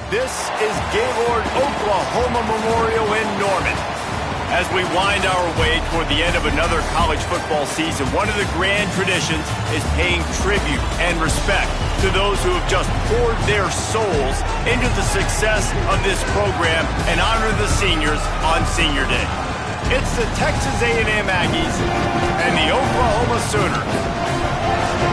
This is Gaylord Oklahoma Memorial in Norman. As we wind our way toward the end of another college football season, one of the grand traditions is paying tribute and respect to those who have just poured their souls into the success of this program and honor the seniors on Senior Day. It's the Texas A&M Aggies and the Oklahoma Sooners.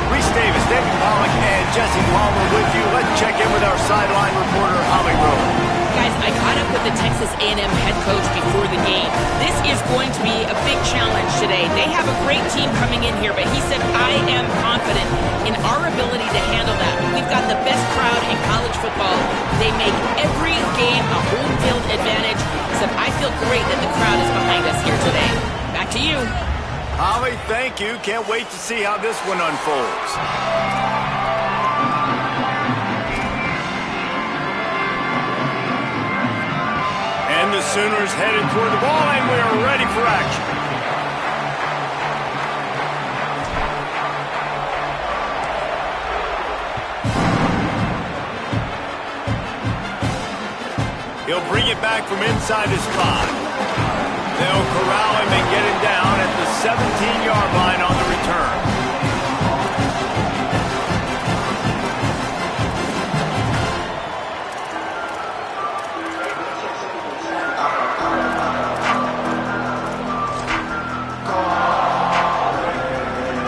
Reese Davis, David Pollack, and Jesse Palmer with you. Let's check in with our sideline reporter, Holly Rowe. Guys, I caught up with the Texas A&M head coach before the game. This is going to be a big challenge today. They have a great team coming in here, but he said, I am confident in our ability to handle that. We've got the best crowd in college football. They make every game a home field advantage. He said, I feel great that the crowd is behind us here today. Back to you. Holly, thank you. Can't wait to see how this one unfolds. And the Sooners headed toward the ball, and we are ready for action. He'll bring it back from inside his 5. They'll corral him and get him down at the 17-yard line on the return.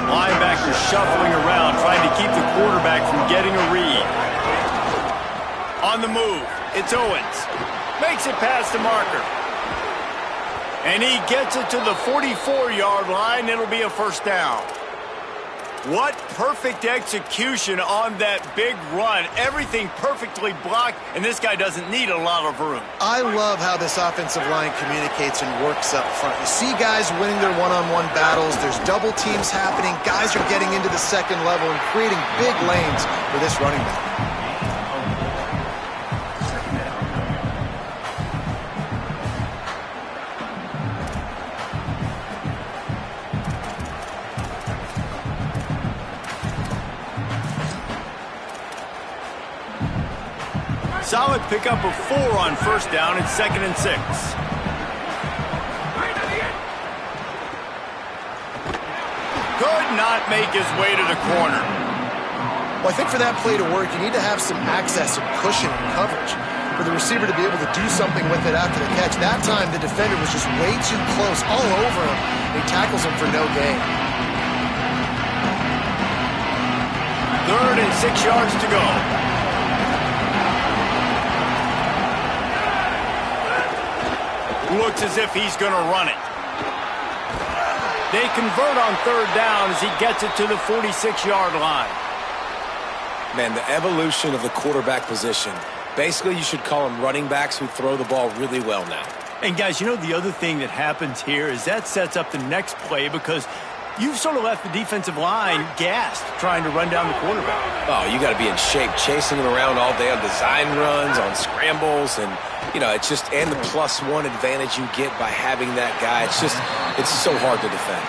Linebackers shuffling around, trying to keep the quarterback from getting a read. On the move, it's Owens. Makes it past the marker. And he gets it to the 44-yard line. It'll be a first down. What perfect execution on that big run. Everything perfectly blocked, and this guy doesn't need a lot of room. I love how this offensive line communicates and works up front. You see guys winning their one-on-one battles. There's double teams happening. Guys are getting into the second level and creating big lanes for this running back. Solid pickup of 4 on first down and 2nd and 6. Could not make his way to the corner. Well, I think for that play to work, you need to have some access and cushion and coverage for the receiver to be able to do something with it after the catch. That time, the defender was just way too close, all over him. He tackles him for no gain. 3rd and 6 yards to go. Looks as if he's going to run it. They convert on 3rd down as he gets it to the 46-yard line. Man, the evolution of the quarterback position. Basically, you should call them running backs who throw the ball really well now. And guys, you know the other thing that happens here is that sets up the next play because you've sort of left the defensive line gassed trying to run down the quarterback. Oh, you got to be in shape, chasing him around all day on design runs, on scrambles, and you know, it's just, and the +1 advantage you get by having that guy. It's so hard to defend.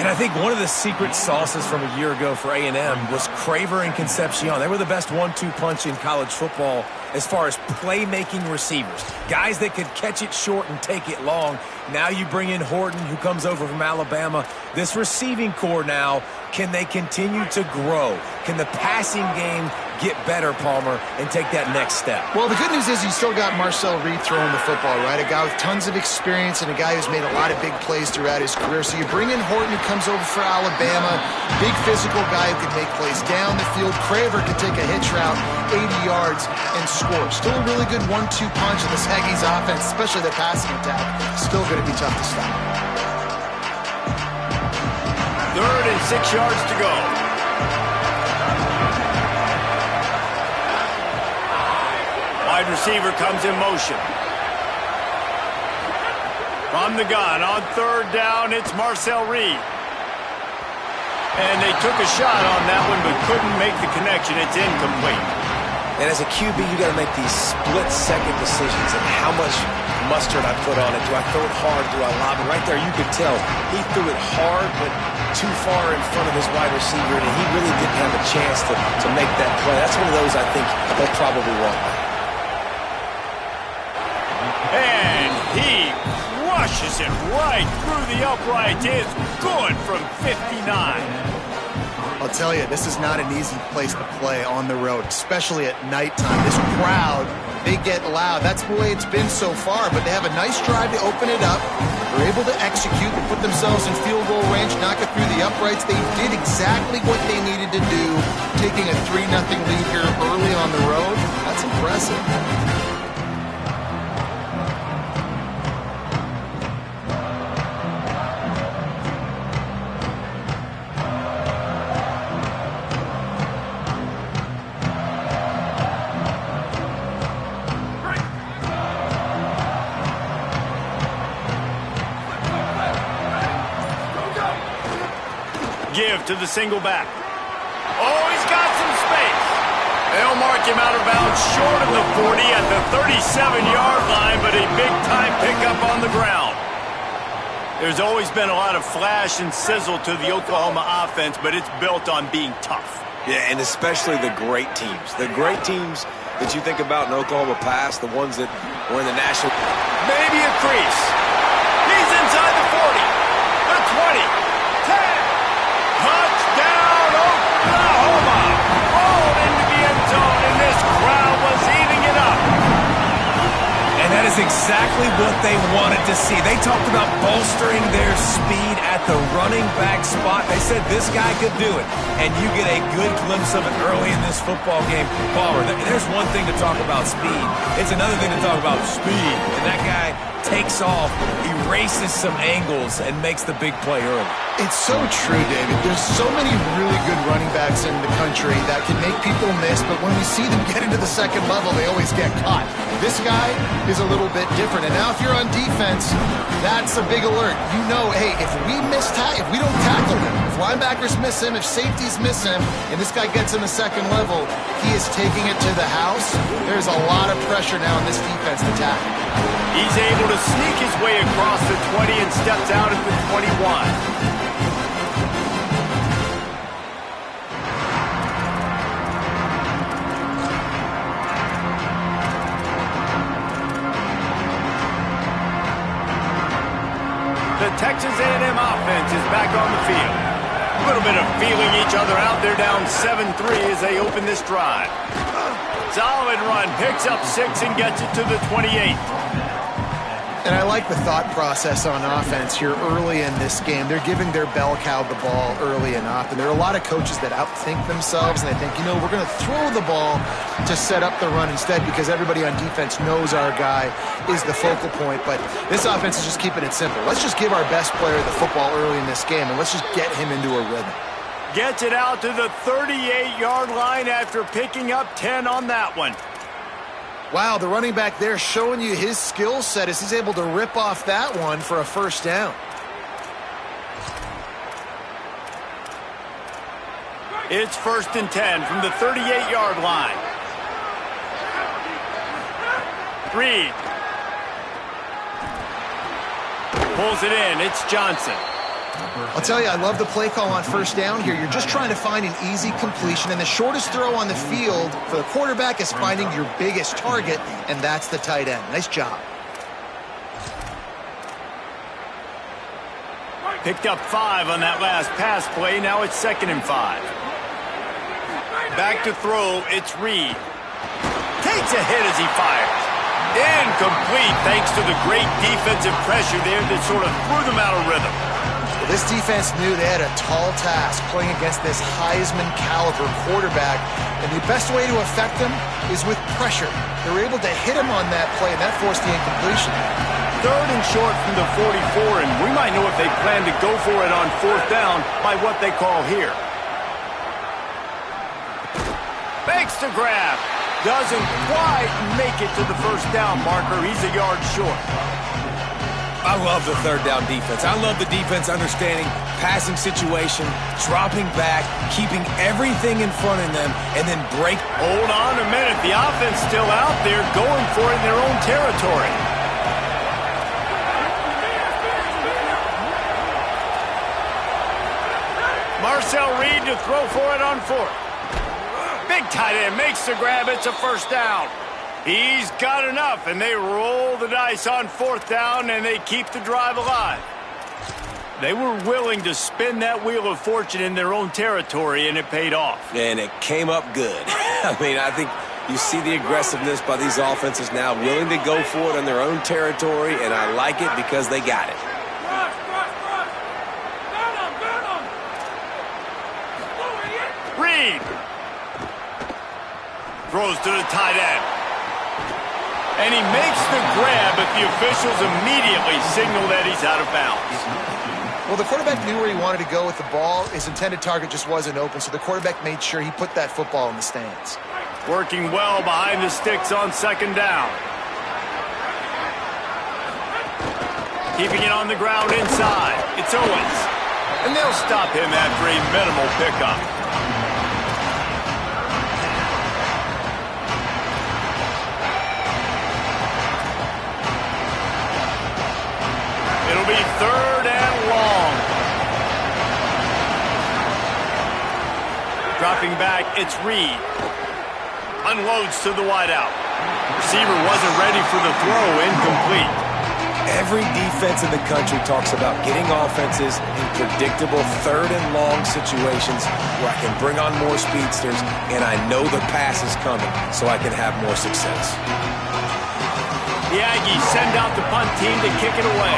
And I think one of the secret sauces from a year ago for A&M was Craver and Concepcion. They were the best 1-2 punch in college football as far as playmaking receivers. Guys that could catch it short and take it long. Now you bring in Horton, who comes over from Alabama. This receiving core now, can they continue to grow? Can the passing game get better, Palmer, and take that next step? Well, the good news is you still got Marcel Reed throwing the football, right? A guy with tons of experience and a guy who's made a lot of big plays throughout his career. So you bring in Horton, who comes over for Alabama, big physical guy who can make plays down the field. Craver can take a hitch route, 80 yards, and score. Still a really good 1-2 punch in this Aggies offense, especially the passing attack. Still going to be tough to stop. 3rd and 6 yards to go. Wide receiver comes in motion. From the gun on 3rd down, it's Marcel Reed. And they took a shot on that one but couldn't make the connection. It's incomplete. And as a QB, you got to make these split-second decisions and how much mustard I put on it. Do I throw it hard? Do I lob it? Right there, you could tell he threw it hard, but too far in front of his wide receiver, and he really didn't have a chance to make that play. That's one of those I think they'll probably want. And he rushes it right through the uprights. It's good from 59. I'll tell you, this is not an easy place to play on the road, especially at nighttime. This crowd, they get loud. That's the way it's been so far, but they have a nice drive to open it up. They're able to execute and put themselves in field goal range, knock it through the uprights. They did exactly what they needed to do, taking a 3-0 lead here early on the road. That's impressive. Give to the single back. Oh, he's got some space. They'll mark him out of bounds short of the 40 at the 37-yard line, but a big-time pickup on the ground. There's always been a lot of flash and sizzle to the Oklahoma offense, but it's built on being tough. Yeah, and especially the great teams. The great teams that you think about in Oklahoma past, the ones that were in the national. Maybe a crease. He's inside the 40, the 20, 10. Touchdown, Oklahoma! Rolled into the end zone, and this crowd was eating it up. And that is exactly what they wanted to see. They talked about bolstering their speed at the running back spot. They said this guy could do it. And you get a good glimpse of it early in this football game. Palmer, there's one thing to talk about speed. It's another thing to talk about speed. And that guy takes off, erases some angles, and makes the big play early. It's so true, David. There's so many really good running backs in the country that can make people miss, but when we see them get into the second level, they always get caught. This guy is a little bit different. And now if you're on defense, that's a big alert. You know, hey, if we don't tackle him, if linebackers miss him, if safeties miss him, and this guy gets in the second level, he is taking it to the house. There's a lot of pressure now in this defense to tackle. He's able to sneak his way across the 20 and steps out at the 21. The Texas A&M offense is back on the field. A little bit of feeling each other out. They're down 7-3 as they open this drive. Solid run, picks up 6 and gets it to the 28. And I like the thought process on offense here early in this game. They're giving their bell cow the ball early and often. There are a lot of coaches that outthink themselves, and they think, you know, we're going to throw the ball to set up the run instead because everybody on defense knows our guy is the focal point. But this offense is just keeping it simple. Let's just give our best player the football early in this game, and let's just get him into a rhythm. Gets it out to the 38-yard line after picking up 10 on that one. Wow, the running back there showing you his skill set as he's able to rip off that one for a first down. It's 1st and 10 from the 38-yard line. Reed pulls it in. It's Johnson. I'll tell you, I love the play call on first down here. You're just trying to find an easy completion, and the shortest throw on the field for the quarterback is finding your biggest target, and that's the tight end. Nice job. Picked up 5 on that last pass play. Now it's 2nd and 5. Back to throw. It's Reed. Takes a hit as he fires. Incomplete thanks to the great defensive pressure there that sort of threw them out of rhythm. Well, this defense knew they had a tall task playing against this Heisman-caliber quarterback, and the best way to affect him is with pressure. They were able to hit him on that play, and that forced the incompletion. 3rd and short from the 44, and we might know if they plan to go for it on 4th down by what they call here. Makes the grab. Doesn't quite make it to the 1st down marker. He's a yard short. I love the 3rd down defense. I love the defense understanding passing situation, dropping back, keeping everything in front of them, and then break. Hold on a minute. The offense still out there going for it in their own territory. Marcel Reed to throw for it on 4th. Big tight end makes the grab. It's a 1st down. He's got enough, and they roll the dice on 4th down, and they keep the drive alive. They were willing to spin that wheel of fortune in their own territory, and it paid off. And it came up good. I mean, I think you see the aggressiveness by these offenses now, willing to go for it in their own territory, and I like it because they got it. Reed throws to the tight end. And he makes the grab, but the officials immediately signal that he's out of bounds. Well, the quarterback knew where he wanted to go with the ball. His intended target just wasn't open, so the quarterback made sure he put that football in the stands. Working well behind the sticks on 2nd down. Keeping it on the ground inside. It's Owens. And they'll stop him after a minimal pickup. It'll be 3rd and long. Dropping back, it's Reed. Unloads to the wideout. Receiver wasn't ready for the throw, incomplete. Every defense in the country talks about getting offenses in predictable 3rd and long situations where I can bring on more speedsters and I know the pass is coming so I can have more success. The Aggies send out the punt team to kick it away.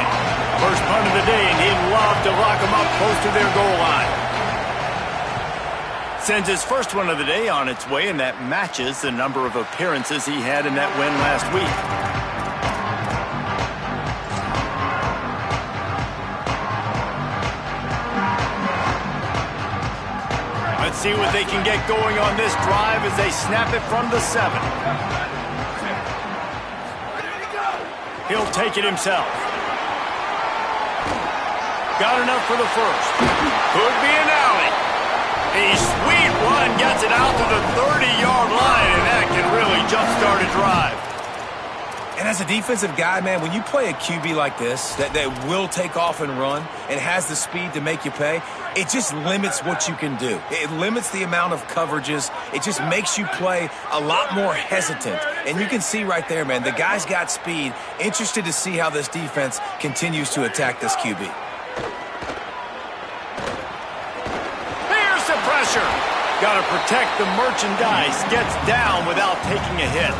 First punt of the day, and he'd love to lock them up close to their goal line. Sends his first one of the day on its way, and that matches the number of appearances he had in that win last week. Let's see what they can get going on this drive as they snap it from the 7. He'll take it himself. Got enough for the first. Could be an alley. A sweet run gets it out to the 30-yard line, and that can really jumpstart a drive. And as a defensive guy, man, when you play a QB like this that will take off and run and has the speed to make you pay, it just limits what you can do. It limits the amount of coverages. It just makes you play a lot more hesitant. And you can see right there, man, the guy's got speed. Interested to see how this defense continues to attack this QB. Here's the pressure. Got to protect the merchandise. Gets down without taking a hit.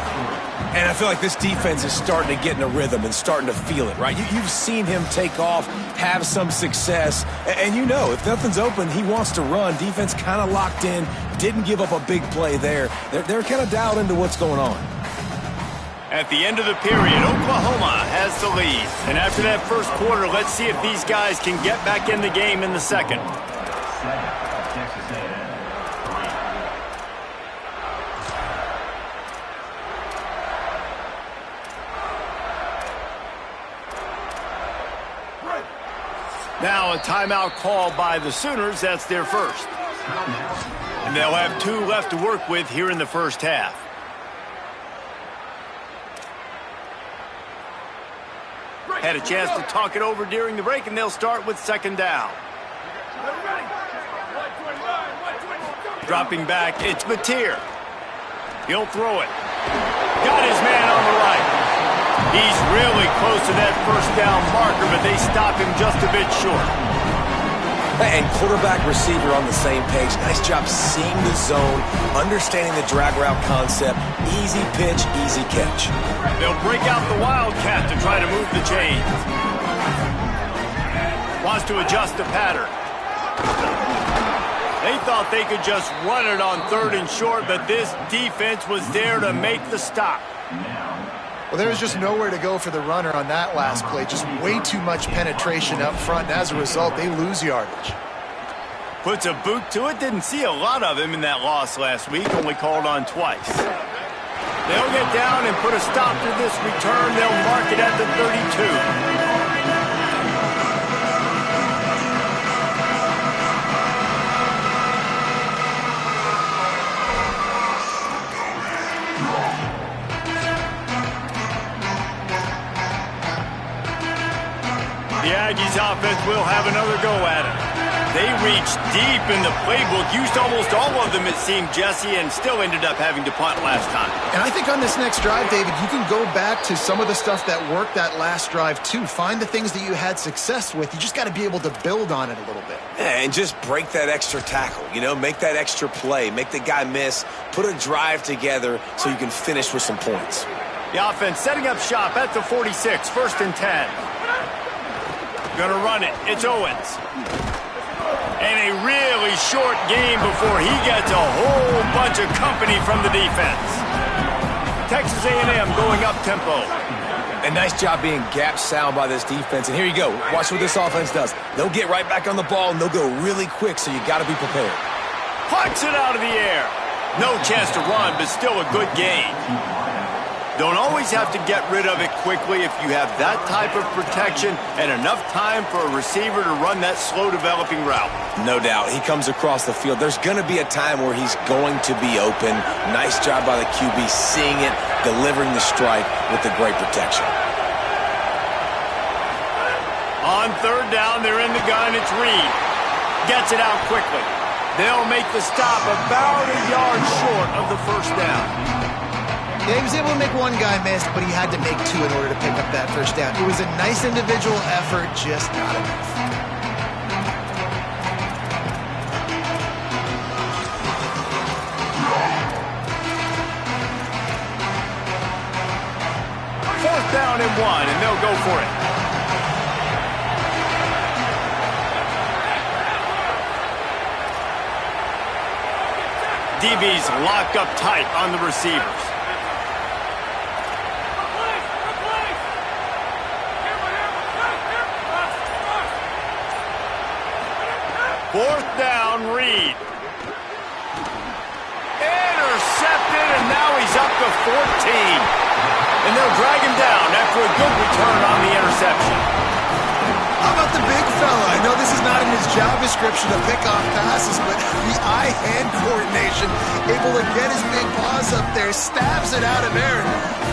And I feel like this defense is starting to get in a rhythm and starting to feel it, right? You've seen him take off, have some success, and you know if nothing's open, he wants to run. Defense kind of locked in, didn't give up a big play there. They're kind of dialed into what's going on. At the end of the period, Oklahoma has the lead. And after that first quarter, let's see if these guys can get back in the game in the second. Now a timeout called by the Sooners. That's their first. And they'll have 2 left to work with here in the first half. Had a chance to talk it over during the break, and they'll start with 2nd down. Dropping back, it's Mateer. He'll throw it. Got his man on the right. He's really close to that first down marker, but they stop him just a bit short. And quarterback receiver on the same page. Nice job seeing the zone, understanding the drag route concept. Easy pitch, easy catch. They'll break out the Wildcat to try to move the chains. Wants to adjust the pattern. They thought they could just run it on 3rd and short, but this defense was there to make the stop. Well, there was just nowhere to go for the runner on that last play. Just way too much penetration up front, and as a result, they lose yardage. Puts a boot to it. Didn't see a lot of him in that loss last week. Only called on twice. They'll get down and put a stop to this return. They'll mark it at the 32. The Aggies offense will have another go at it. They reached deep in the playbook, used almost all of them, it seemed, Jesse, and still ended up having to punt last time. And I think on this next drive, David, you can go back to some of the stuff that worked that last drive, too. Find the things that you had success with. You just got to be able to build on it a little bit. Yeah, and just break that extra tackle, you know, make that extra play, make the guy miss, put a drive together so you can finish with some points. The offense setting up shop at the 46, 1st and 10. Gonna run it. It's Owens. And a really short game before he gets a whole bunch of company from the defense. Texas A&M going up tempo. A nice job being gap sound by this defense. And here you go. Watch what this offense does. They'll get right back on the ball, and they'll go really quick, so you got to be prepared. Pucks it out of the air. No chance to run, but still a good gain. Don't always have to get rid of it quickly if you have that type of protection and enough time for a receiver to run that slow-developing route. No doubt. He comes across the field. There's going to be a time where he's going to be open. Nice job by the QB seeing it, delivering the strike with the great protection. On 3rd down, they're in the gun. It's Reed. Gets it out quickly. They'll make the stop about a yard short of the 1st down. Yeah, he was able to make one guy miss, but he had to make 2 in order to pick up that 1st down. It was a nice individual effort, just not enough. Fourth down and 1, and they'll go for it. DB's locked up tight on the receivers. 4th down, Reed. Intercepted, and now he's up to 14. And they'll drag him down after a good return on the interception. How about the big fella? I know this is not in his job description to pick off passes, but the eye-hand coordination, able to get his big paws up there, stabs it out of there.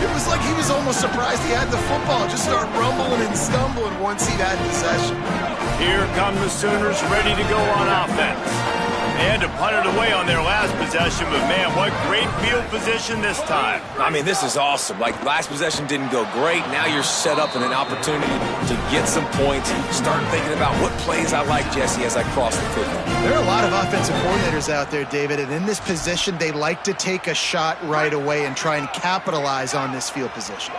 It was like he was almost surprised he had the football. Just start rumbling and stumbling once he had possession. Here come the Sooners ready to go on offense. They had to punt it away on their last possession, but man, what great field position this time. I mean, this is awesome. Like, last possession didn't go great. Now you're set up in an opportunity to get some points. Start thinking about what plays I like, Jesse, as I cross the 50. There are a lot of offensive coordinators out there, David, and in this position, they like to take a shot right away and try and capitalize on this field position.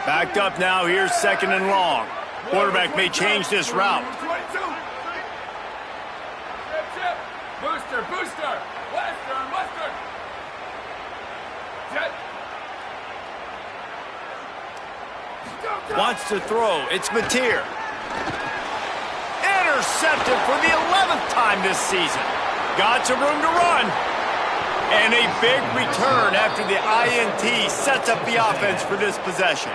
Backed up now, here's 2nd and long. Quarterback may change this route. Booster! Western! Jet! Wants to throw. It's Mateer. Intercepted for the 11th time this season. Got some room to run. And a big return after the INT sets up the offense for this possession.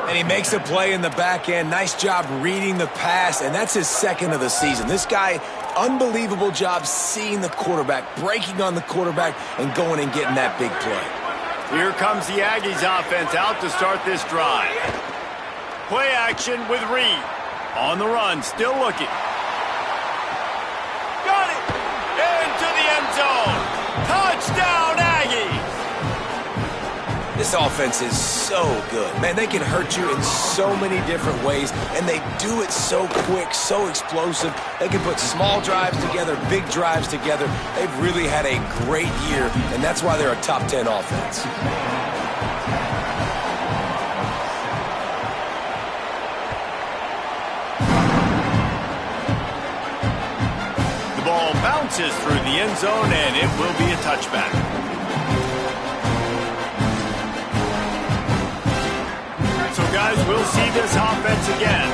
And he makes a play in the back end. Nice job reading the pass, and that's his 2nd of the season. This guy, unbelievable job seeing the quarterback, breaking on the quarterback, and going and getting that big play. Here comes the Aggies offense out to start this drive. Play action with Reed. On the run, still looking. Got it! Into the end zone. Touchdown, Aggies! This offense is so good. Man, they can hurt you in so many different ways, and they do it so quick, so explosive. They can put small drives together, big drives together. They've really had a great year, and that's why they're a top 10 offense. The ball bounces through the end zone, and it will be a touchback. So, guys, we'll see this offense again.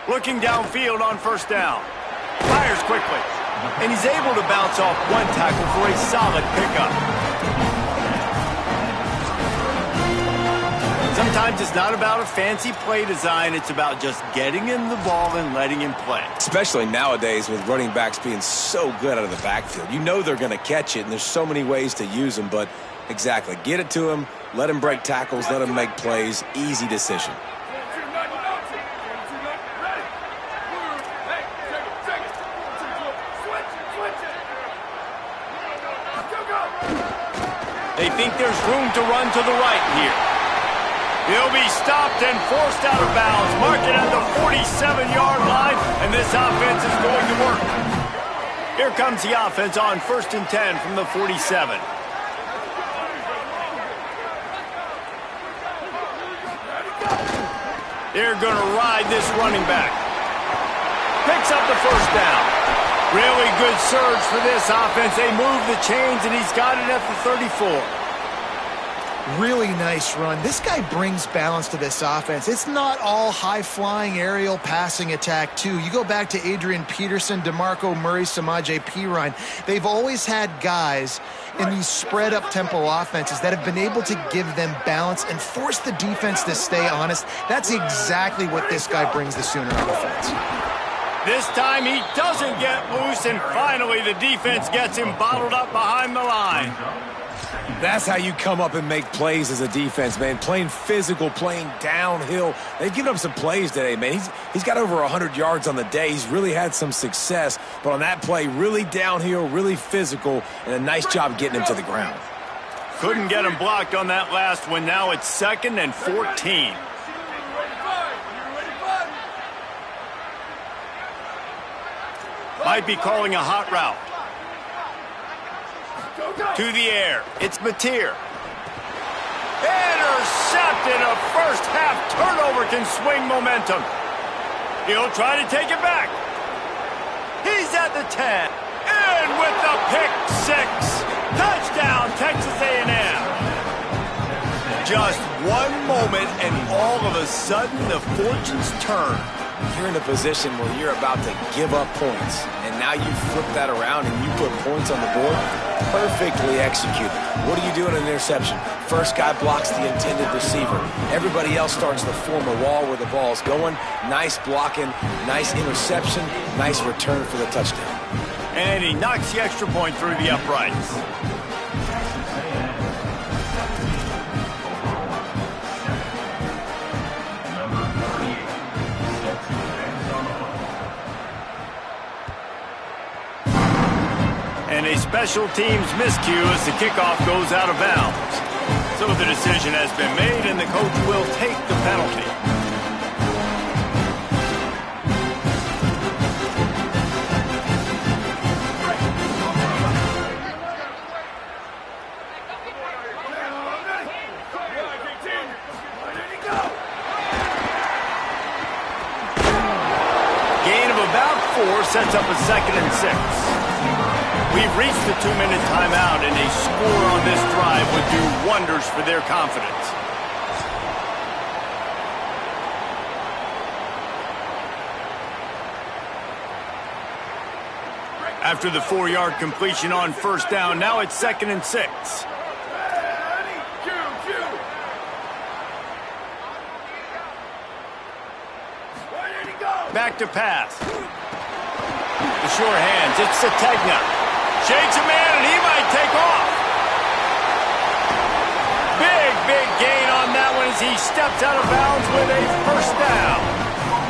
Looking downfield on 1st down. Fires quickly. And he's able to bounce off one tackle for a solid pickup. Sometimes it's not about a fancy play design. It's about just getting him the ball and letting him play. Especially nowadays with running backs being so good out of the backfield. You know they're going to catch it, and there's so many ways to use them, but Exactly. Get it to him, let him break tackles, let him make plays. Easy decision. They think there's room to run to the right here. He'll be stopped and forced out of bounds. Mark it at the 47-yard line, and this offense is going to work. Here comes the offense on 1st and 10 from the 47. They're going to ride this running back. Picks up the first down. Really good surge for this offense. They move the chains, and he's got it at the 34. Really nice run. This guy brings balance to this offense. It's not all high-flying aerial passing attack, too. You go back to Adrian Peterson, DeMarco Murray, Samaje Perine. They've always had guys in these spread-up tempo offenses that have been able to give them balance and force the defense to stay honest. That's exactly what this guy brings the Sooner offense. This time he doesn't get loose, and finally the defense gets him bottled up behind the line. That's how you come up and make plays as a defense, man. Playing physical, playing downhill. They've given up some plays today, man. He's got over 100 yards on the day. He's really had some success. But on that play, really downhill, really physical, and a nice job getting him to the ground. Couldn't get him blocked on that last one. Now it's 2nd and 14. Might be calling a hot route. To the air. It's Mateer. Intercepted. A first-half turnover can swing momentum. He'll try to take it back. He's at the 10. In with the pick six. Touchdown, Texas A&M. Just one moment, and all of a sudden, the fortunes turn. You're in a position where you're about to give up points, and now you flip that around and you put points on the board. Perfectly executed. What do you do in an interception? First guy blocks the intended receiver. Everybody else starts to form a wall where the ball's going. Nice blocking, nice interception, nice return for the touchdown. And he knocks the extra point through the uprights. And a special teams miscue as the kickoff goes out of bounds. So the decision has been made, and the coach will take the penalty. Gain of about 4 sets up a 2nd and 6. We've reached the 2-minute timeout, and a score on this drive would do wonders for their confidence. After the 4-yard completion on first down, now it's 2nd and 6. Back to pass. The sure hands, it's Sategna. Shakes a man, and he might take off. Big gain on that one as he steps out of bounds with a first down.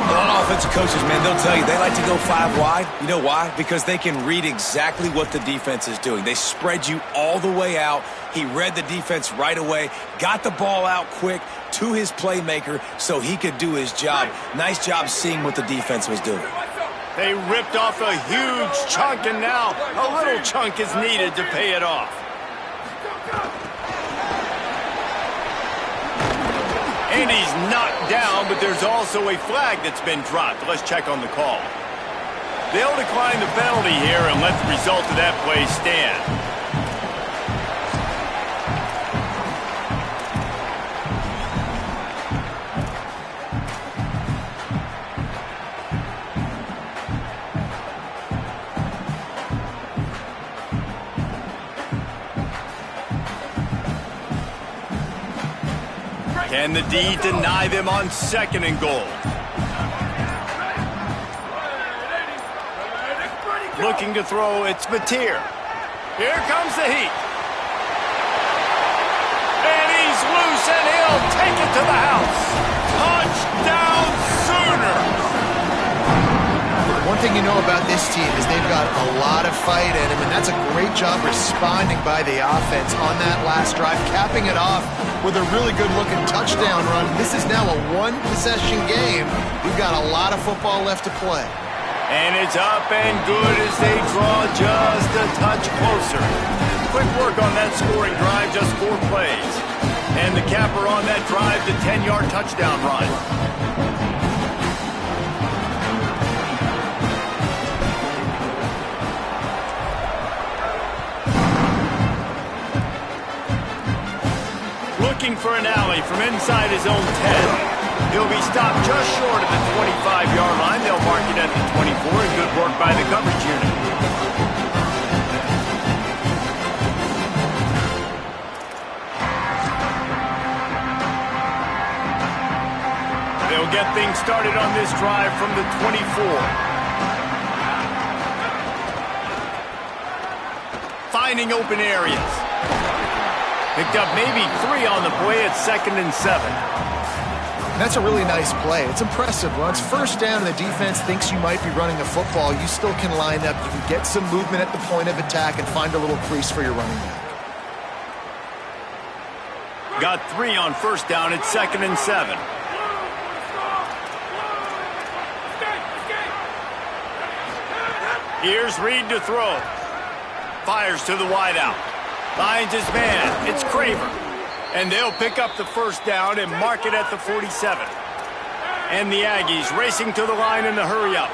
A lot of offensive coaches, man, they'll tell you they like to go 5 wide. You know why? Because they can read exactly what the defense is doing. They spread you all the way out. He read the defense right away, got the ball out quick to his playmaker so he could do his job. Nice job seeing what the defense was doing. They ripped off a huge chunk, and now a little chunk is needed to pay it off. And he's knocked down, but there's also a flag that's been dropped. Let's check on the call. They'll decline the penalty here and let the result of that play stand. Can the D deny them on 2nd and goal? Looking to throw, it's Mateer. Here comes the heat. loose, and he'll take it to the house. Touchdown Sooners! One thing you know about this team is they've got a lot of fight in them, and that's a great job responding by the offense on that last drive, capping it off with a really good-looking touchdown run. This is now a one-possession game. We've got a lot of football left to play. And it's up and good as they draw just a touch closer. Quick work on that scoring drive, just 4 plays. And the capper on that drive, the 10-yard touchdown run. Looking for an alley from inside his own 10. He'll be stopped just short of the 25-yard line. They'll mark it at the 24. Good work by the coverage unit. They'll get things started on this drive from the 24. Finding open areas. Picked up maybe 3 on the play at 2nd and 7. That's a really nice play. It's impressive. Once first down and the defense thinks you might be running the football, you still can line up. You can get some movement at the point of attack and find a little crease for your running back. Got 3 on first down at 2nd and 7. Here's Reed to throw. Fires to the wideout. Finds his man. It's Craver. And they'll pick up the first down and mark it at the 47. And the Aggies racing to the line in the hurry-up.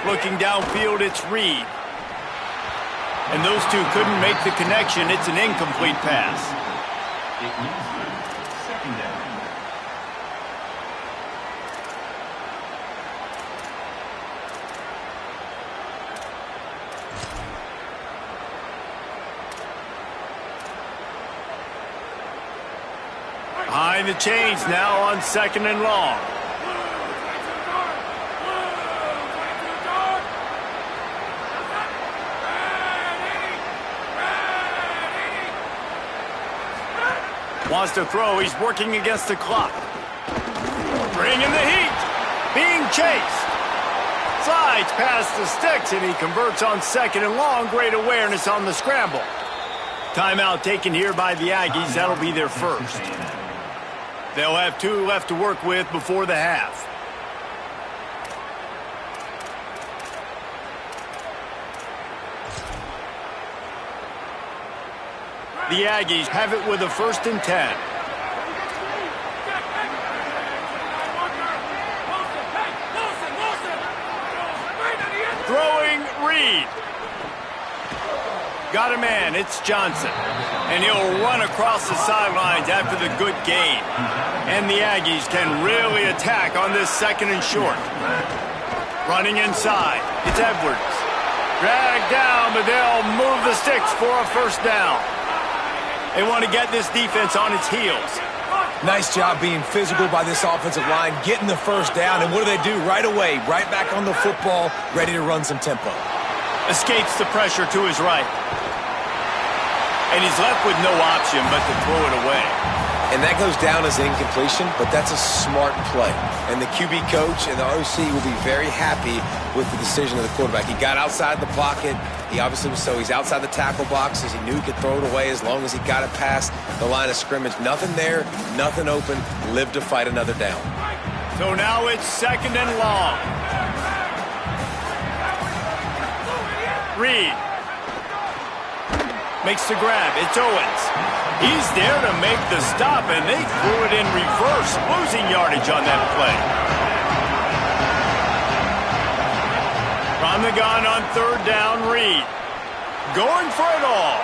Looking downfield, it's Reed. And those two couldn't make the connection. It's an incomplete pass. Second down. Behind the chains now on 2nd and long. Wants to throw. He's working against the clock. Bringing the heat. Being chased. Slides past the sticks, and he converts on 2nd and long. Great awareness on the scramble. Timeout taken here by the Aggies. That'll be their first. They'll have 2 left to work with before the half. The Aggies have it with a 1st and 10. Throwing Reed. Got a man, it's Johnson. And he'll run across the sidelines after the good gain. And the Aggies can really attack on this 2nd and short. Running inside, it's Edwards. Dragged down, but they'll move the sticks for a first down. They want to get this defense on its heels. Nice job being physical by this offensive line, getting the first down, and what do? Right away, right back on the football, ready to run some tempo. Escapes the pressure to his right. And he's left with no option but to throw it away. And that goes down as incompletion, but that's a smart play. And the QB coach and the OC will be very happy with the decision of the quarterback. He got outside the pocket. He obviously was he's outside the tackle boxes. He knew he could throw it away as long as he got it past the line of scrimmage. Nothing there, nothing open. Live to fight another down. So now it's 2nd and long. Reed makes the grab. It's Owens. He's there to make the stop, and they threw it in reverse, losing yardage on that play. From the gun on 3rd down, Reed. Going for it all.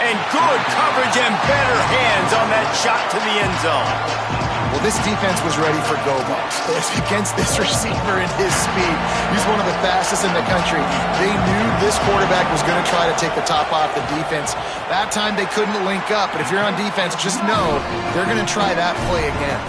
And good coverage and better hands on that shot to the end zone. Well, this defense was ready for go-balls against this receiver and his speed. He's one of the fastest in the country. They knew this quarterback was going to try to take the top off the defense. That time they couldn't link up, but if you're on defense, just know they're going to try that play again.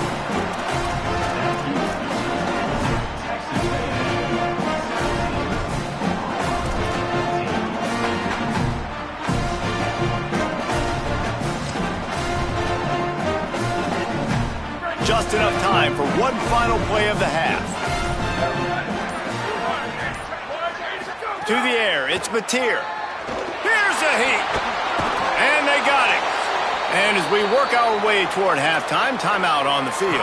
just enough time for one final play of the half. To the air, it's Mateer. Here's a heat. And they got it. And as we work our way toward halftime, timeout on the field.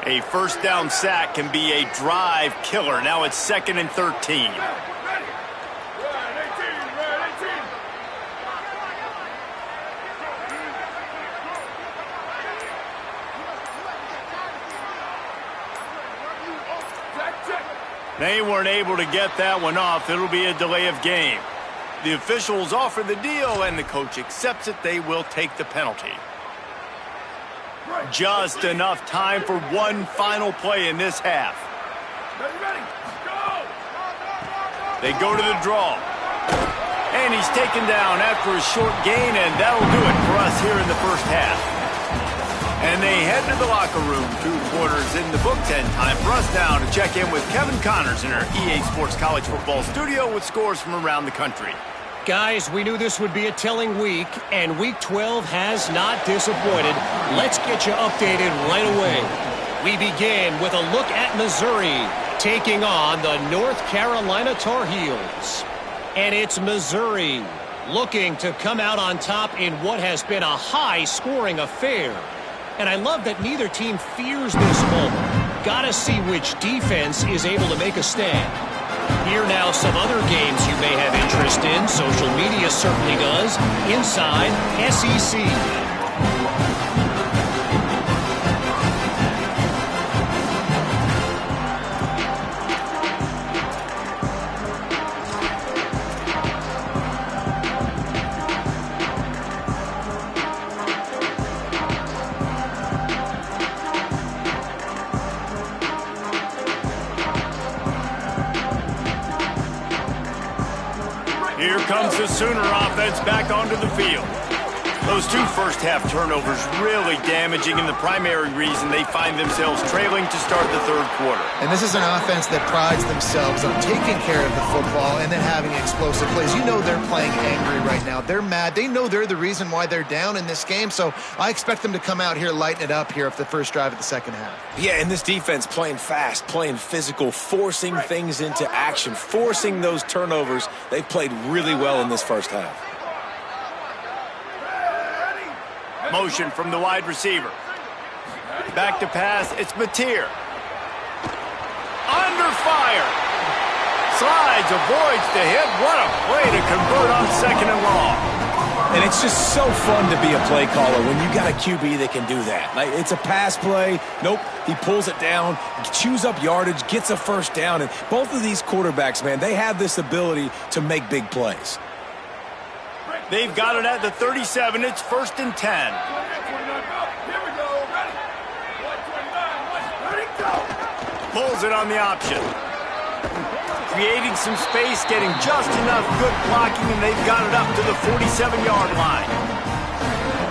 A first down sack can be a drive killer. Now it's 2nd and 13. They weren't able to get that one off. It'll be a delay of game. The officials offer the deal, and the coach accepts it. They will take the penalty. Just enough time for one final play in this half. They go to the draw. And he's taken down after a short gain, and that'll do it for us here in the first half. And they head to the locker room. 2 quarters in the books, and time for us now to check in with Kevin Connors in our EA Sports College Football studio with scores from around the country. Guys, we knew this would be a telling week, and Week 12 has not disappointed. Let's get you updated right away. We begin with a look at Missouri taking on the North Carolina Tar Heels. And it's Missouri looking to come out on top in what has been a high-scoring affair. And I love that neither team fears this moment. Gotta see which defense is able to make a stand. Here now some other games you may have interest in. Social media certainly does. Inside SEC. Here comes the Sooner offense back onto the field. Those 2 first-half turnovers really damaging, and the primary reason they find themselves trailing to start the 3rd quarter. And this is an offense that prides themselves on taking care of the football and then having explosive plays. You know they're playing angry right now. They're mad. They know they're the reason why they're down in this game, so I expect them to come out here, lighten it up here for the first drive of the second half. Yeah, and this defense playing fast, playing physical, forcing things into action, forcing those turnovers. They've played really well in this first half. Motion from the wide receiver. Back to pass, it's Mateer. Under fire. Slides, avoids the hit. What a play to convert on 2nd and long. And it's just so fun to be a play caller when you got a QB that can do that. Like, it's a pass play. Nope, he pulls it down, chews up yardage, gets a first down. And both of these quarterbacks, man, they have this ability to make big plays. They've got it at the 37. It's 1st and 10. Pulls it on the option. Creating some space, getting just enough good blocking, and they've got it up to the 47-yard line.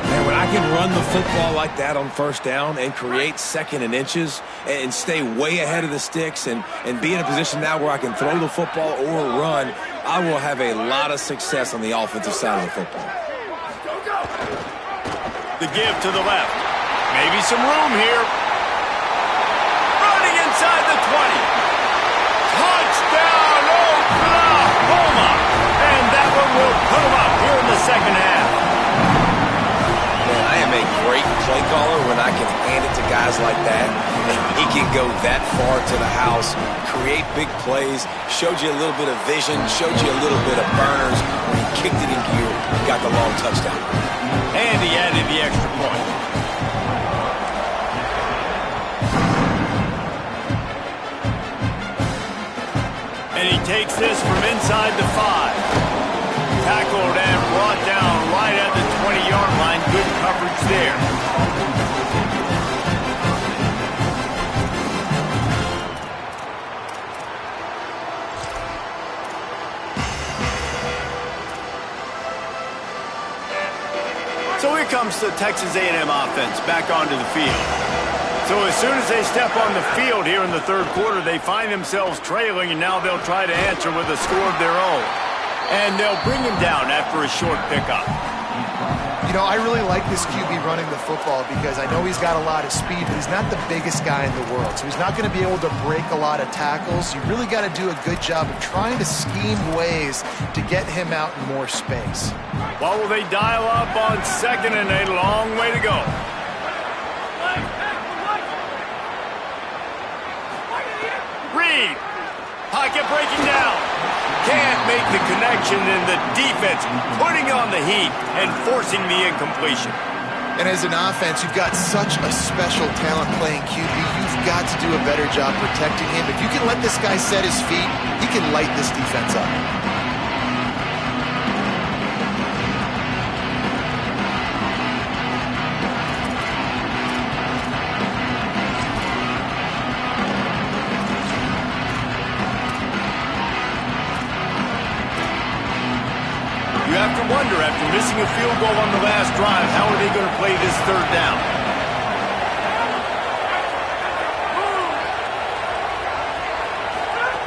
Man, when I can run the football like that on first down and create 2nd and inches and stay way ahead of the sticks and be in a position now where I can throw the football or run, I will have a lot of success on the offensive side of the football. The give to the left. Maybe some room here. Running inside the 20. Touchdown, Oklahoma! And that one will put them up here in the second half. Man, I am a great play caller when I can hand it to guys like that. And he can go that far to the house, create big plays, showed you a little bit of vision, showed you a little bit of burners. When he kicked it in gear, got the long touchdown. And he added the extra point. And he takes this from inside the 5. Tackled and brought down right at the 20-yard line. Good coverage there. So here comes the Texas A&M offense back onto the field. So as soon as they step on the field here in the third quarter, they find themselves trailing, and now they'll try to answer with a score of their own. And they'll bring him down after a short pickup. You know, I really like this QB running the football because I know he's got a lot of speed, but he's not the biggest guy in the world. So he's not going to be able to break a lot of tackles. You really got to do a good job of trying to scheme ways to get him out in more space. Well, will they dial up on second and a long way to go? Reed, pocket breaking down. Can't make the connection, and the defense putting on the heat and forcing the incompletion. And as an offense, you've got such a special talent playing QB. You've got to do a better job protecting him. If you can let this guy set his feet, he can light this defense up. You have to wonder, after missing a field goal on the last drive, how are they going to play this third down?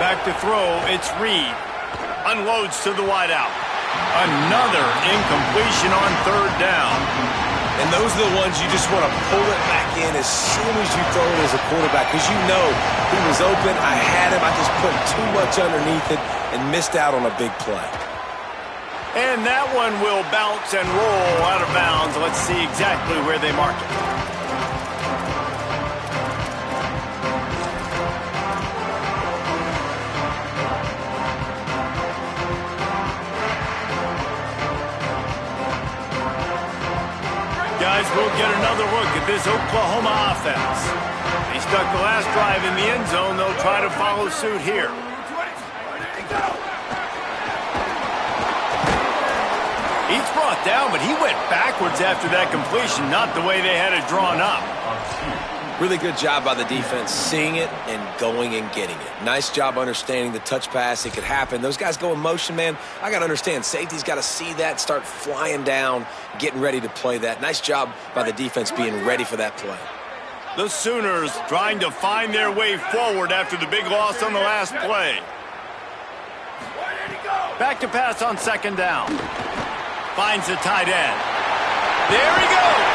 Back to throw, it's Reed. Unloads to the wideout. Another incompletion on third down. And those are the ones you just want to pull it back in as soon as you throw it as a quarterback, because you know he was open, I had him, I just put too much underneath it and missed out on a big play. And that one will bounce and roll out of bounds. Let's see exactly where they mark it. Guys, we'll get another look at this Oklahoma offense. They stuck the last drive in the end zone. They'll try to follow suit here. He's brought down, but he went backwards after that completion, not the way they had it drawn up. Really good job by the defense, seeing it and going and getting it. Nice job understanding the touch pass. It could happen. Those guys go in motion, man. I got to understand, safety's got to see that, start flying down, getting ready to play that. Nice job by the defense being ready for that play. The Sooners trying to find their way forward after the big loss on the last play. Back to pass on second down. Finds the tight end. There he goes.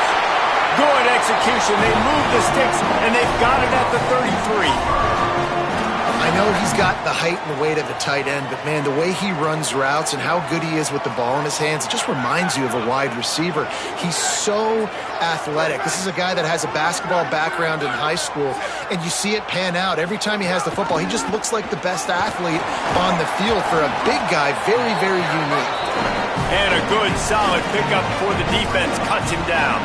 Good execution. They move the sticks, and they've got it at the 33. I know he's got the height and the weight of a tight end, but, man, the way he runs routes and how good he is with the ball in his hands, it just reminds you of a wide receiver. He's so athletic. This is a guy that has a basketball background in high school, and you see it pan out. Every time he has the football, he just looks like the best athlete on the field. For a big guy, very, very unique. And a good, solid pickup before the defense cuts him down.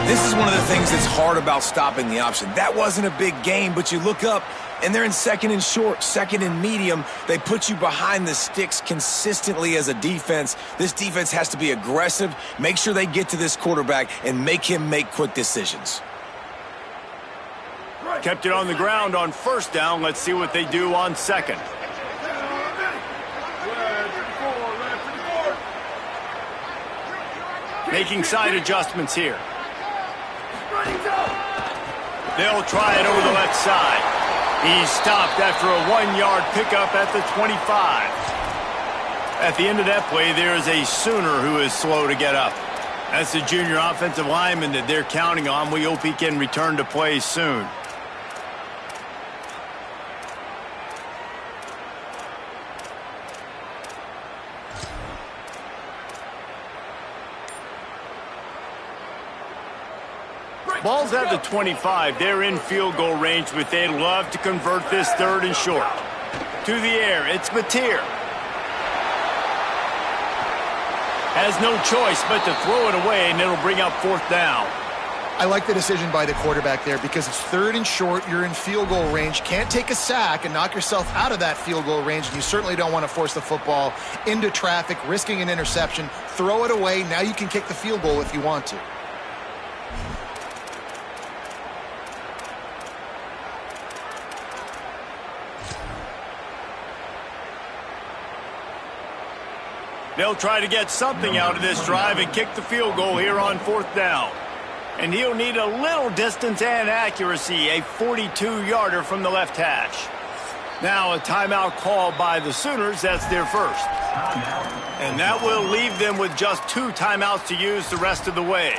This is one of the things that's hard about stopping the option. That wasn't a big gain, but you look up, and they're in second and short, second and medium. They put you behind the sticks consistently as a defense. This defense has to be aggressive, make sure they get to this quarterback, and make him make quick decisions. Kept it on the ground on first down. Let's see what they do on second. Making side adjustments here. They'll try it over the left side. He's stopped after a 1-yard pickup at the 25. At the end of that play, there is a Sooner who is slow to get up. That's the junior offensive lineman that they're counting on. We hope he can return to play soon. Ball's at the 25. They're in field goal range, but they'd love to convert this third and short. To the air, it's Mateer. Has no choice but to throw it away, and it'll bring up fourth down. I like the decision by the quarterback there because it's third and short. You're in field goal range. Can't take a sack and knock yourself out of that field goal range, and you certainly don't want to force the football into traffic, risking an interception. Throw it away. Now you can kick the field goal if you want to. They'll try to get something out of this drive and kick the field goal here on fourth down. And he'll need a little distance and accuracy, a 42-yarder from the left hash. Now a timeout called by the Sooners. That's their first. And that will leave them with just 2 timeouts to use the rest of the way.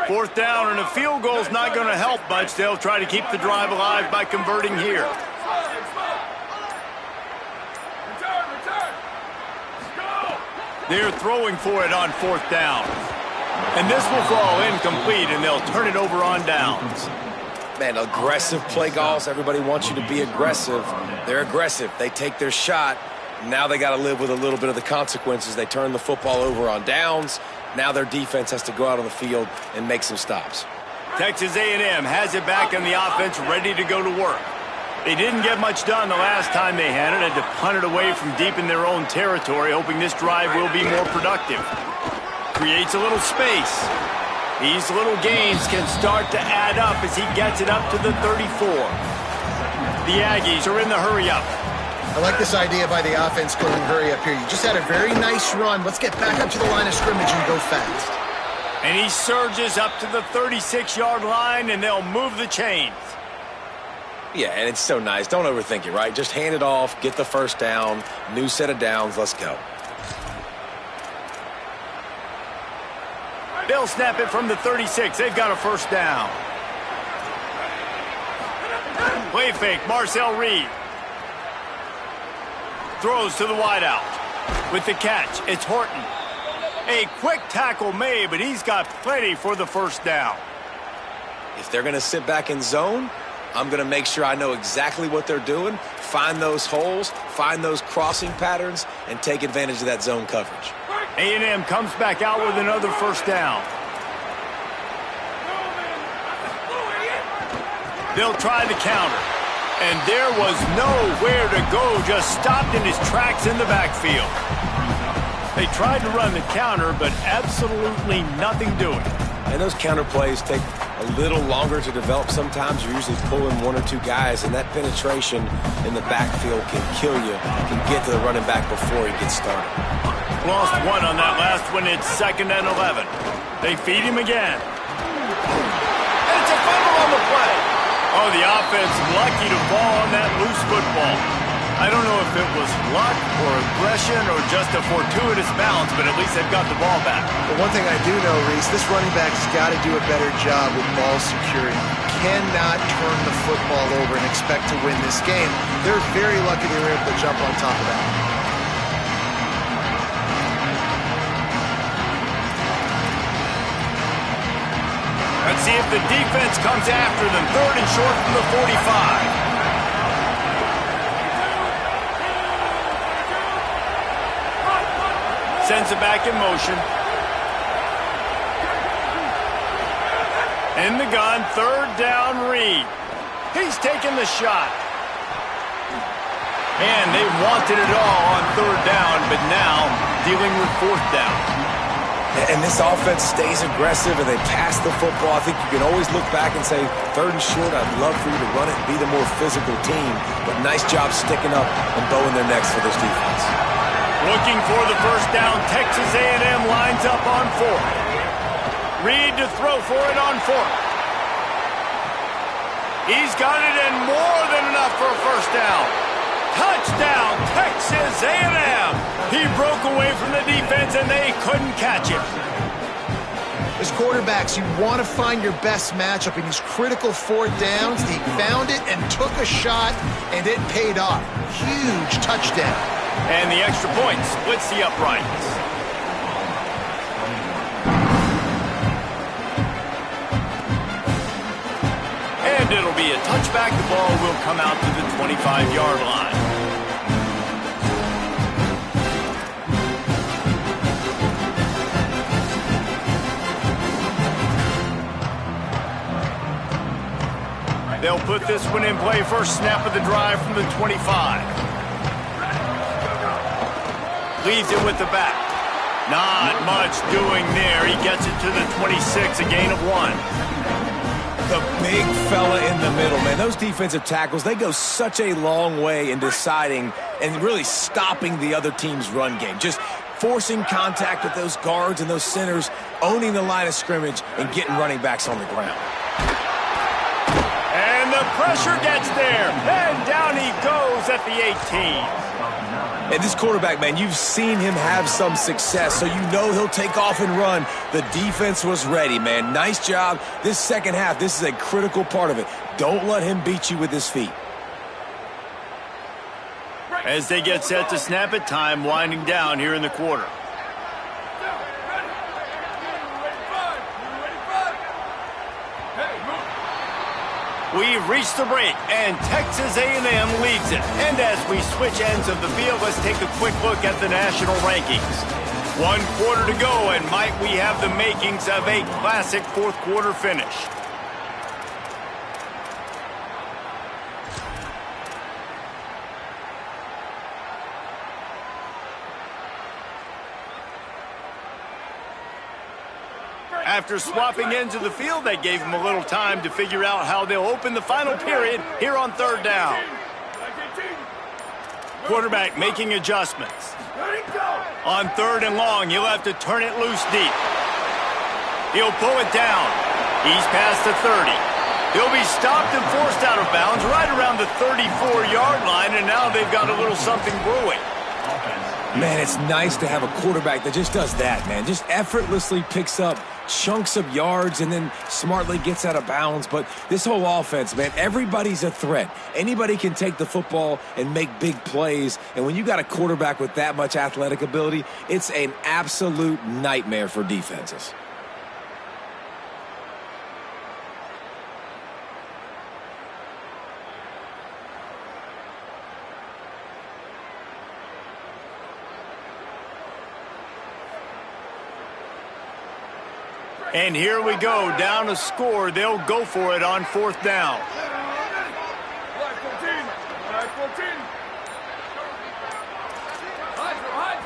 Fourth down, and a field goal is not going to help much. They'll try to keep the drive alive by converting here. They're throwing for it on fourth down. And this will fall incomplete, and they'll turn it over on downs. Man, aggressive play calls. Everybody wants you to be aggressive. They're aggressive. They take their shot. Now they got to live with a little bit of the consequences. They turn the football over on downs. Now their defense has to go out on the field and make some stops. Texas A&M has it back on the offense, ready to go to work. They didn't get much done the last time they had it. Had to punt it away from deep in their own territory, hoping this drive will be more productive. Creates a little space. These little gains can start to add up as he gets it up to the 34. The Aggies are in the hurry-up. I like this idea by the offense going hurry up here. You just had a very nice run. Let's get back up to the line of scrimmage and go fast. And he surges up to the 36-yard line, and they'll move the chains. Yeah, and it's so nice. Don't overthink it, right? Just hand it off, get the first down, new set of downs, let's go. They'll snap it from the 36. They've got a first down. Play fake, Marcel Reed. Throws to the wideout. With the catch, it's Horton. A quick tackle made, but he's got plenty for the first down. If they're going to sit back in zone, I'm going to make sure I know exactly what they're doing, find those holes, find those crossing patterns, and take advantage of that zone coverage. A&M comes back out with another first down. They'll try the counter. And there was nowhere to go, just stopped in his tracks in the backfield. They tried to run the counter, but absolutely nothing doing. And those counter plays take a little longer to develop sometimes. You're usually pulling 1 or 2 guys, and that penetration in the backfield can kill you. Can get to the running back before he gets started. Lost 1 on that last one. It's 2nd and 11. They feed him again. And it's a fumble on the play. Oh, the offense lucky to fall on that loose football. I don't know if it was luck or aggression or just a fortuitous bounce, but at least they've got the ball back. But one thing I do know, Reese, this running back's got to do a better job with ball security. Cannot turn the football over and expect to win this game. They're very lucky they were able to jump on top of that. Let's see if the defense comes after them. 3rd and short from the 45. Sends it back in motion. In the gun, 3rd down, Reed. He's taking the shot. And they wanted it all on 3rd down, but now dealing with 4th down. And this offense stays aggressive, and they pass the football. I think you can always look back and say, 3rd and short, I'd love for you to run it and be the more physical team. But nice job sticking up and bowing their necks for this defense. Looking for the first down, Texas A&M lines up on 4th. Reed to throw for it on 4th. He's got it and more than enough for a first down. Touchdown, Texas A&M. He broke away from the defense, and they couldn't catch him. As quarterbacks, you want to find your best matchup in these critical 4th downs. He found it and took a shot, and it paid off. Huge touchdown. And the extra point splits the uprights. And it'll be a touchback. The ball will come out to the 25-yard line. They'll put this one in play. First snap of the drive from the 25. Leaves it with the back. Not much doing there. He gets it to the 26, a gain of 1. The big fella in the middle, man. Those defensive tackles, they go such a long way in deciding and really stopping the other team's run game. Just forcing contact with those guards and those centers, owning the line of scrimmage, and getting running backs on the ground. And the pressure gets there. And down he goes at the 18. And this quarterback, man, you've seen him have some success, so you know he'll take off and run. The defense was ready, man. Nice job. This second half, this is a critical part of it. Don't let him beat you with his feet. As they get set to snap it, time winding down here in the quarter. We've reached the break, and Texas A&M leads it. And as we switch ends of the field, let's take a quick look at the national rankings. 1 quarter to go, and might we have the makings of a classic fourth quarter finish. After swapping ends of the field, that gave them a little time to figure out how they'll open the final period here on third down. Quarterback making adjustments. On third and long, he'll have to turn it loose deep. He'll pull it down. He's past the 30. He'll be stopped and forced out of bounds right around the 34-yard line, and now they've got a little something brewing. Man, it's nice to have a quarterback that just does that, man. Just effortlessly picks up chunks of yards and then smartly gets out of bounds. But this whole offense, man, everybody's a threat. Anybody can take the football and make big plays. And when you got a quarterback with that much athletic ability, it's an absolute nightmare for defenses. And here we go, down a score. They'll go for it on fourth down.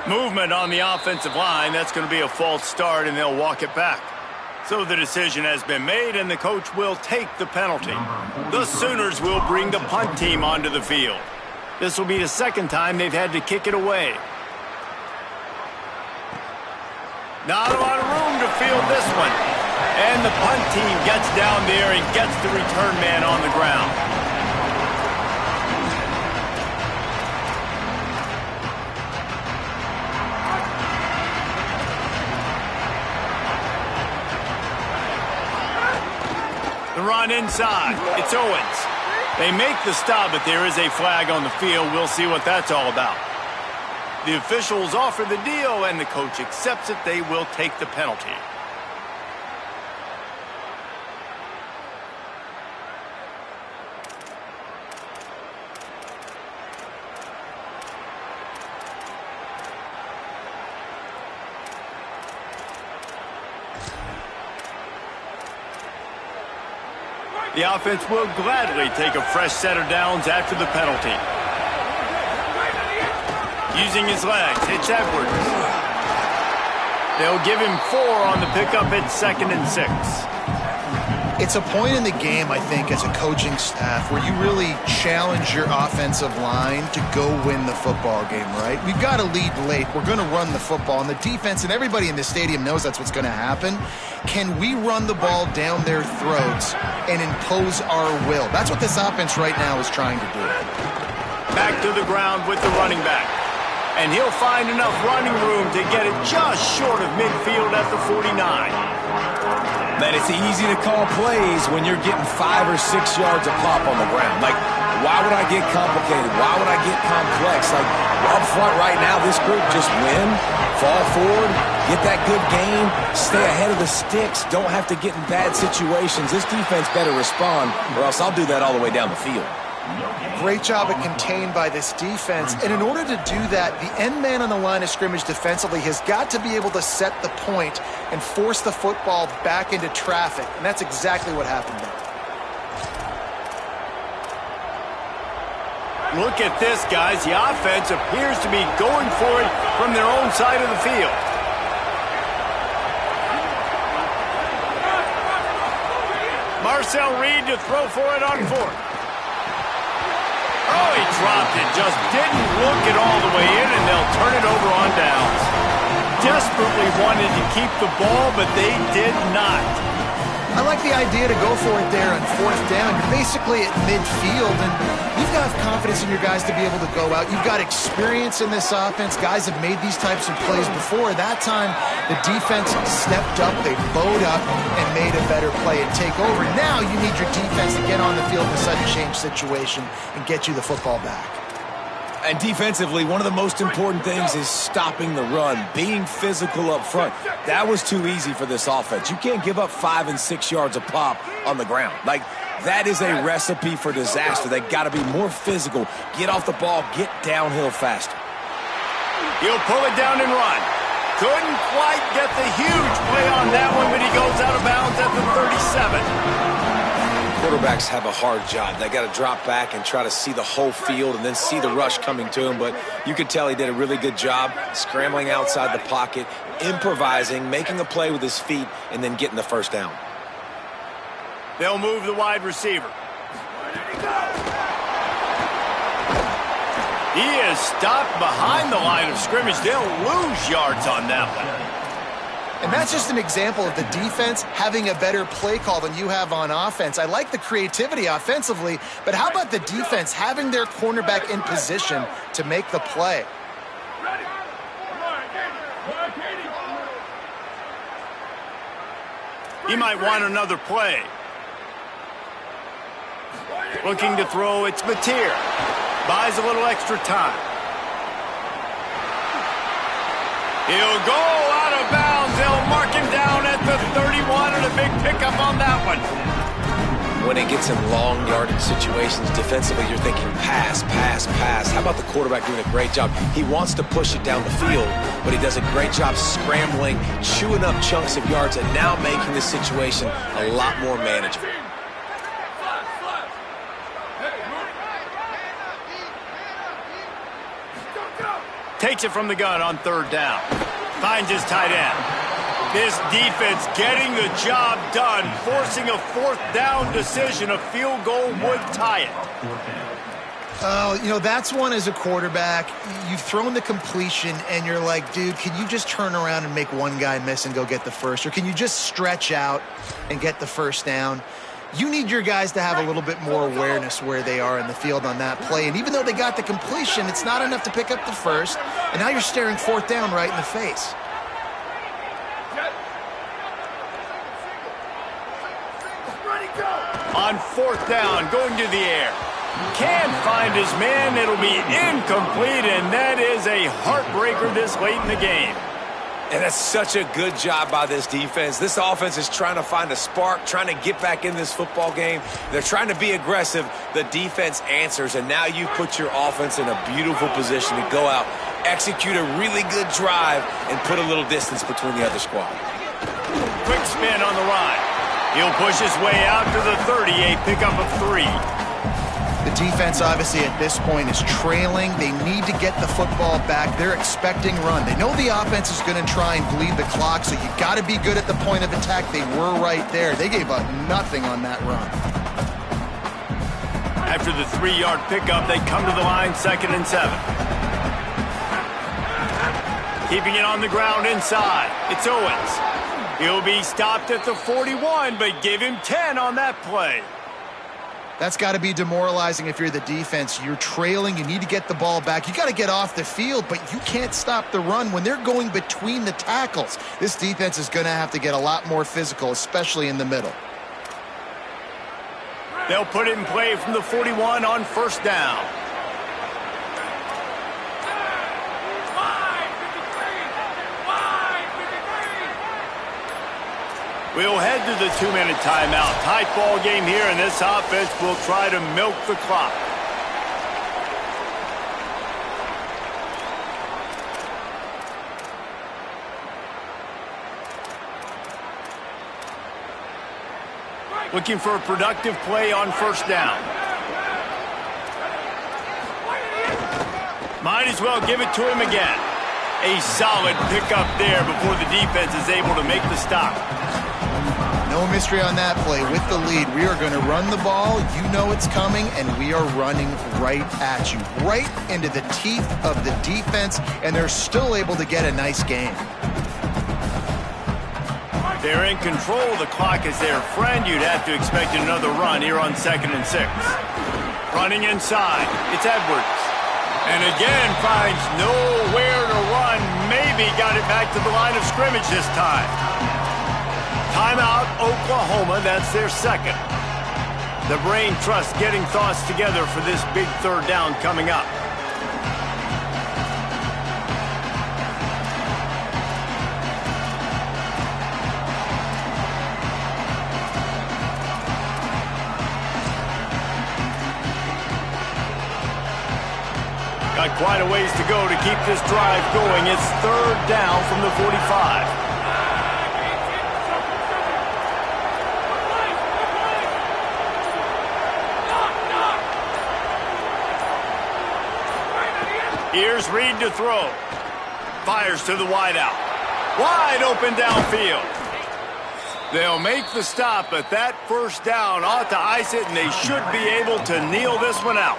Movement on the offensive line. That's going to be a false start, and they'll walk it back. So the decision has been made, and the coach will take the penalty. The Sooners will bring the punt team onto the field. This will be the second time they've had to kick it away. Not a lot of room to field this one. And the punt team gets down there and gets the return man on the ground. The run inside. It's Owens. They make the stop, but there is a flag on the field. We'll see what that's all about. The officials offer the deal, and the coach accepts it. They will take the penalty. The offense will gladly take a fresh set of downs after the penalty. Using his legs, it's Edwards. They'll give him 4 on the pickup at 2nd and 6. It's a point in the game, I think, as a coaching staff where you really challenge your offensive line to go win the football game, right? We've got to lead late. We're going to run the football. And the defense and everybody in the stadium knows that's what's going to happen. Can we run the ball down their throats and impose our will? That's what this offense right now is trying to do. Back to the ground with the running back. And he'll find enough running room to get it just short of midfield at the 49. Man, it's easy to call plays when you're getting 5 or 6 yards a pop on the ground. Like, why would I get complicated? Why would I get complex? Like, up front right now, this group just win, fall forward, get that good game, stay ahead of the sticks, don't have to get in bad situations. This defense better respond, or else I'll do that all the way down the field. Great job of contained by this defense. And in order to do that, the end man on the line of scrimmage defensively has got to be able to set the point and force the football back into traffic. And that's exactly what happened there. Look at this, guys. The offense appears to be going for it from their own side of the field. Marcel Reed to throw for it on fourth. Oh, he dropped it. Just didn't look it all the way in, and they'll turn it over on downs. Desperately wanted to keep the ball, but they did not. I like the idea to go for it there on fourth down. You're basically at midfield, and you've got confidence in your guys to be able to go out. You've got experience in this offense. Guys have made these types of plays before. That time, the defense stepped up. They bowed up and made a better play and take over. Now you need your defense to get on the field in a sudden change situation and get you the football back. And defensively, one of the most important things is stopping the run, being physical up front. That was too easy for this offense. You can't give up 5 and 6 yards a pop on the ground. Like, that is a recipe for disaster. They got to be more physical, get off the ball, get downhill faster. He'll pull it down and run. Couldn't quite get the huge play on that one, but he goes out of bounds at the 37. Quarterbacks have a hard job. They got to drop back and try to see the whole field and then see the rush coming to him. But you could tell he did a really good job scrambling outside the pocket, improvising, making a play with his feet, and then getting the first down. They'll move the wide receiver. He is stopped behind the line of scrimmage. They'll lose yards on that one. And that's just an example of the defense having a better play call than you have on offense. I like the creativity offensively, but how about the defense having their cornerback in position to make the play? He might want another play. Looking to throw, it's Mateer. Buys a little extra time. He'll go out of bounds. They'll mark him down at the 31, and a big pickup on that one. When it gets in long yardage situations, defensively, you're thinking pass, pass, pass. How about the quarterback doing a great job? He wants to push it down the field, but he does a great job scrambling, chewing up chunks of yards, and now making the situation a lot more manageable. Takes it from the gun on third down. Finds his tight end. This defense getting the job done, forcing a fourth down decision. A field goal would tie it. Oh, you know, that's one as a quarterback. You've thrown the completion, and you're like, dude, can you just turn around and make one guy miss and go get the first? Or can you just stretch out and get the first down? You need your guys to have a little bit more awareness where they are in the field on that play. And even though they got the completion, it's not enough to pick up the first. And now you're staring fourth down right in the face. On fourth down, going to the air. Can't find his man. It'll be incomplete, and that is a heartbreaker this late in the game. And that's such a good job by this defense. This offense is trying to find a spark, trying to get back in this football game. They're trying to be aggressive. The defense answers, and now you put your offense in a beautiful position to go out, execute a really good drive, and put a little distance between the other squad. Quick spin on the run. He'll push his way out to the 30, a pickup of 3. The defense, obviously, at this point is trailing. They need to get the football back. They're expecting run. They know the offense is going to try and bleed the clock, so you got to be good at the point of attack. They were right there. They gave up nothing on that run. After the 3-yard pickup, they come to the line, 2nd and 7. Keeping it on the ground inside. It's Owens. He'll be stopped at the 41, but give him 10 on that play. That's got to be demoralizing if you're the defense. You're trailing. You need to get the ball back. You got to get off the field, but you can't stop the run when they're going between the tackles. This defense is going to have to get a lot more physical, especially in the middle. They'll put it in play from the 41 on first down. We'll head to the 2-minute timeout. Tight ball game here, and this offense will try to milk the clock. Looking for a productive play on first down. Might as well give it to him again. A solid pickup there before the defense is able to make the stop. No mystery on that play. With the lead, we are going to run the ball. You know it's coming, and we are running right at you, right into the teeth of the defense, and they're still able to get a nice gain. They're in control. The clock is their friend. You'd have to expect another run here on 2nd and 6. Running inside. It's Edwards. And again finds nowhere to run. Maybe got it back to the line of scrimmage this time. Timeout, Oklahoma. That's their second. The brain trust getting thoughts together for this big 3rd down coming up. Got quite a ways to go to keep this drive going. It's 3rd down from the 45. Here's Reed to throw. Fires to the wideout. Wide open downfield. They'll make the stop, but that 1st down ought to ice it, and they should be able to kneel this one out.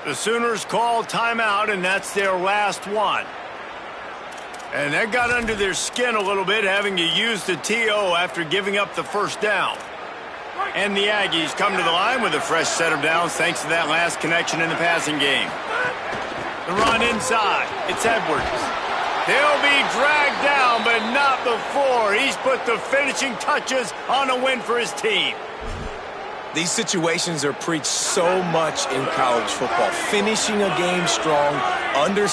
The Sooners call timeout, and that's their last one. And that got under their skin a little bit, having to use the TO after giving up the 1st down. And the Aggies come to the line with a fresh set of downs thanks to that last connection in the passing game. The run inside. It's Edwards. They'll be dragged down, but not before he's put the finishing touches on a win for his team. These situations are preached so much in college football. Finishing a game strong, under